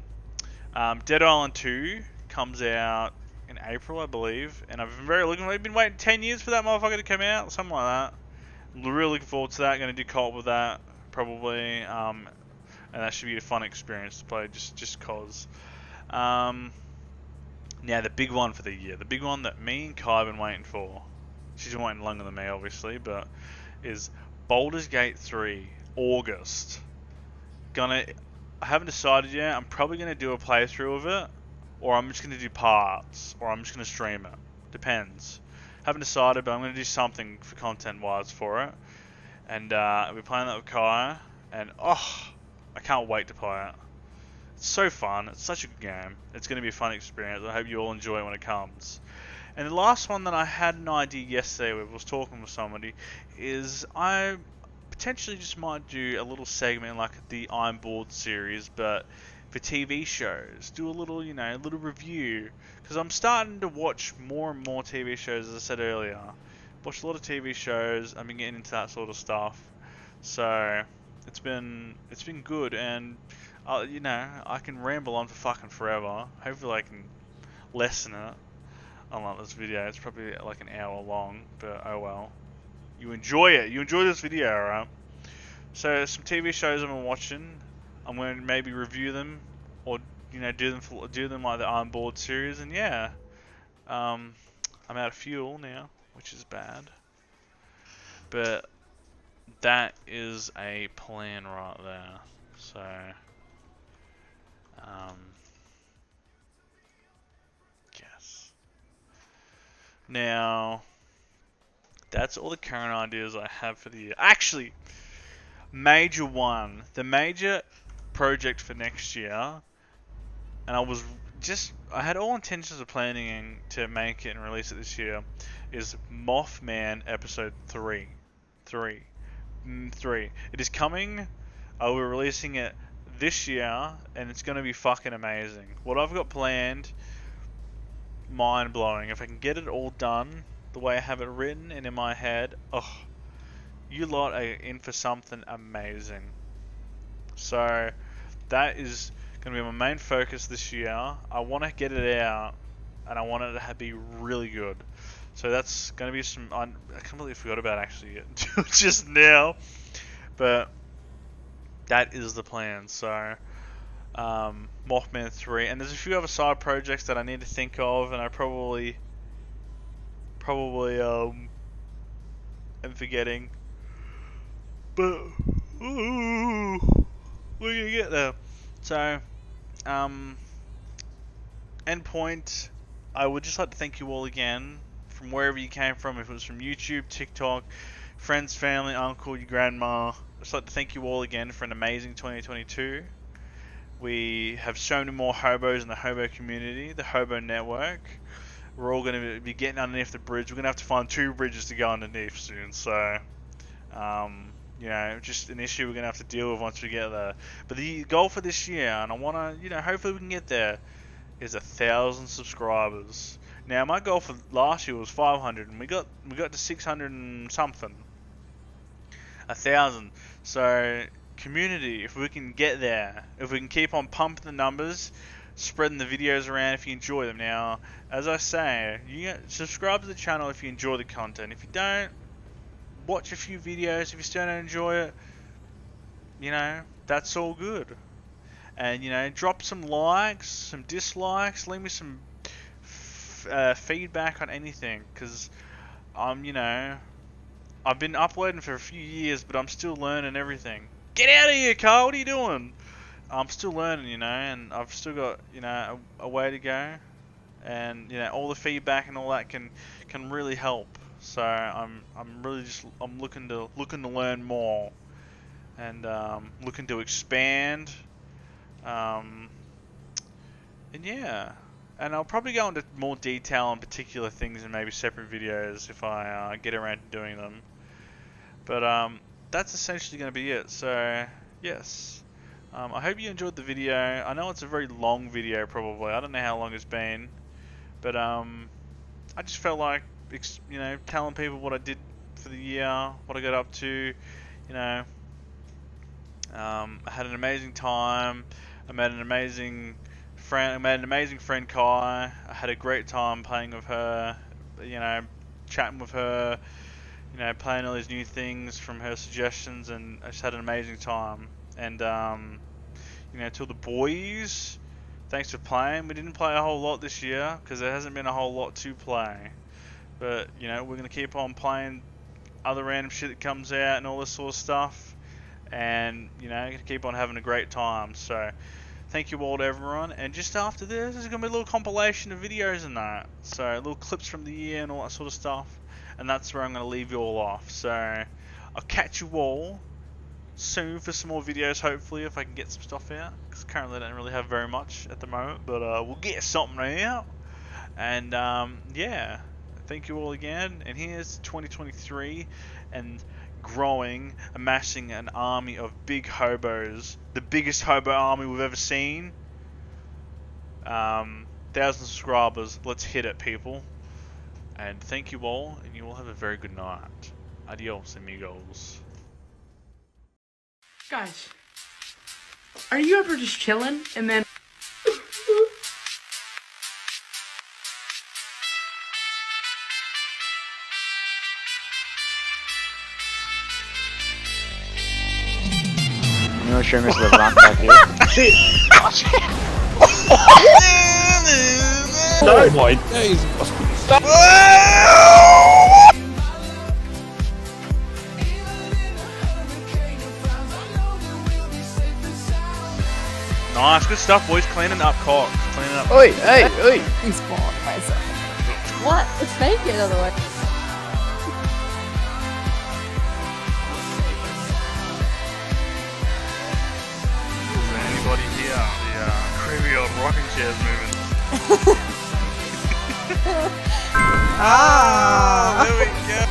S1: Dead Island 2 comes out in April, I believe, and I've been waiting 10 years for that motherfucker to come out, something like that. I'm really looking forward to that. Going to do co-op with that probably, and that should be a fun experience to play just cause. Now the big one for the year, the big one that me and Kai have been waiting for. She's been waiting longer than me, obviously, but is Baldur's Gate 3 August. I haven't decided yet. I'm probably going to do a playthrough of it, or I'm just going to do parts, or I'm just going to stream it. Depends. Haven't decided, but I'm going to do something for content-wise for it. And I'll be playing that with Kai, and I can't wait to play it. It's so fun. It's such a good game. It's going to be a fun experience. I hope you all enjoy it when it comes. And the last one that I had an idea yesterday with, was talking with somebody, is potentially just might do a little segment like the I'm Bored series, but if for TV shows. Do a little, little review. Because I'm starting to watch more and more TV shows, as I said earlier. Watched a lot of TV shows. I've been getting into that sort of stuff. So it's been good, and I can ramble on for fucking forever. Hopefully I can lessen it. Unlike this video, it's probably like an hour long, but oh well. You enjoy it. You enjoy this video, alright? So some TV shows I've been watching. I'm going to maybe review them, or do them like the I'm Bored series, and yeah, I'm out of fuel now, which is bad. But that is a plan right there. So, yes. Now, that's all the current ideas I have for the year. Actually, major one, the major project for next year, and I had all intentions of planning to make it and release it this year, is Mothman episode 3. 3. It is coming. We're releasing it this year, and it's going to be fucking amazing. What I've got planned, mind blowing. If I can get it all done the way I have it written and in my head, you lot are in for something amazing. So that is going to be my main focus this year. I want to get it out, and I want it to be really good. So that's going to be some... I completely forgot about actually just now. But that is the plan. So Mothman 3. And there's a few other side projects that I need to think of, and I probably am forgetting. But we're going to get there. So, endpoint, I would just like to thank you all again from wherever you came from, if it was from YouTube, TikTok, friends, family, uncle, your grandma. I'd just like to thank you all again for an amazing 2022. We have so many more hobos in the hobo community, the hobo network. We're all going to be getting underneath the bridge. We're going to have to find 2 bridges to go underneath soon, so just an issue we're going to have to deal with once we get there. But the goal for this year, and I want to, hopefully we can get there, is 1,000 subscribers. Now, my goal for last year was 500, and we got to 600 and something. 1,000. So, community, if we can get there, if we can keep on pumping the numbers, spreading the videos around if you enjoy them. Now, as I say, subscribe to the channel if you enjoy the content. If you don't, watch a few videos. If you still don't enjoy it, that's all good. And, drop some likes, some dislikes, leave me some feedback on anything, because I've been uploading for a few years, but I'm still learning everything. Get out of here, Carl, what are you doing? I'm still learning, and I've still got, a way to go, and, all the feedback and all that can really help. So I'm really I'm looking to learn more, and looking to expand, and yeah. And I'll probably go into more detail on particular things in maybe separate videos if I get around to doing them. But that's essentially going to be it. So, yes. I hope you enjoyed the video. I know it's a very long video probably. I don't know how long it's been. But I just felt like, telling people what I did for the year, what I got up to. I had an amazing time. I made an amazing friend, Kai. I had a great time playing with her, chatting with her, playing all these new things from her suggestions, and I just had an amazing time. And to the boys, thanks for playing. We didn't play a whole lot this year because there hasn't been a whole lot to play, but we're gonna keep on playing other random shit that comes out and all this sort of stuff, and keep on having a great time. So thank you all to everyone, and just after this, there's going to be a little compilation of videos and that. So, little clips from the year and all that sort of stuff. And that's where I'm going to leave you all off. So, I'll catch you all soon for some more videos, hopefully, if I can get some stuff out. Because currently I don't really have very much at the moment, but we'll get something out. And, yeah, thank you all again. And here's 2023, and growing, amassing an army of big hobos, the biggest hobo army we've ever seen. 1,000 subscribers. Let's hit it, people. And thank you all, and you all have a very good night. Adios, amigos.
S3: Guys, are you ever just chilling and then...
S4: You know, streamers live around back here.
S5: Oh my days!
S1: Nice, good stuff, boys. Cleaning up cock. Cleaning up.
S4: Oi, hey, oi!
S2: Respawn myself. What? Let's make it otherwise.
S1: Is there anybody here? The creepy old rocking chair's moving.
S2: Ah!
S1: There we go.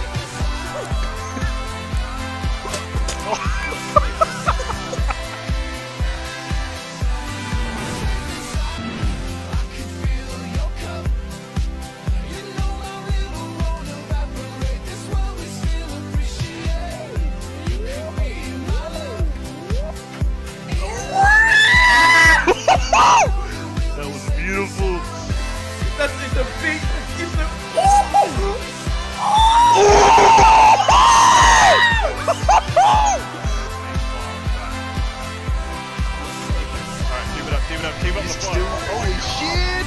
S1: That was beautiful.
S3: That's the big... It's the...
S1: Alright, keep it up, keep it up, keep up the fire.
S4: Holy shit!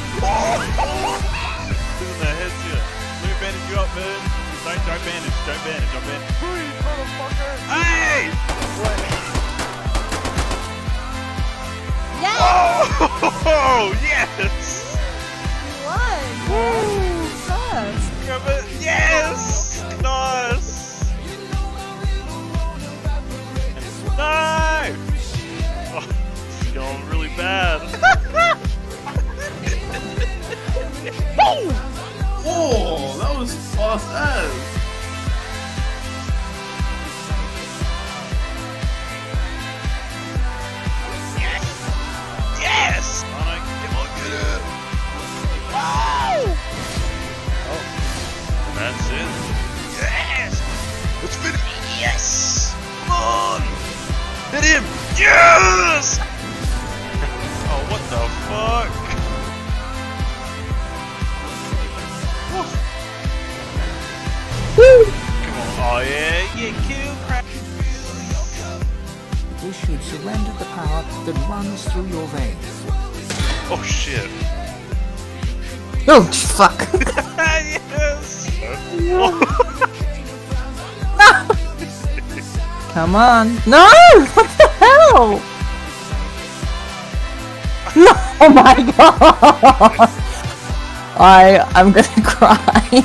S1: Losing their heads here. Let me bandage you up, man. Don't bandage, don't bandage, don't bandage. Please, motherfucker! Hey!
S2: Yes!
S1: Oh, yes!
S2: You won! Yes!
S1: Grab it. Yes! Nice! No! Oh, this is going really bad.
S3: Oh, that was fast as.
S1: Yes! Sonic, come on, get it! Wow! Oh, and that's it. Yes! Let's finish! Yes! Come on! Hit him! Yes! Oh, what the fuck? Woo! Come on! Oh yeah, kill crap!
S6: You should surrender the power that runs through your veins.
S1: Oh shit!
S2: Oh, fuck.
S1: Yes!
S2: Come on. No! What the hell? No! Oh my god! I'm gonna cry.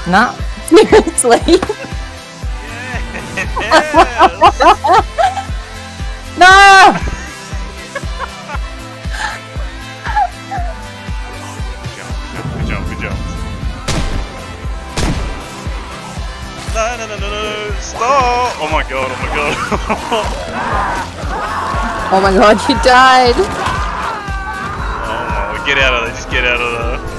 S2: Not seriously.
S1: Yes!
S2: No!
S1: Good job. No, stop! Oh my god.
S2: Oh my god, you died.
S1: Oh, get out of there, just get out of there.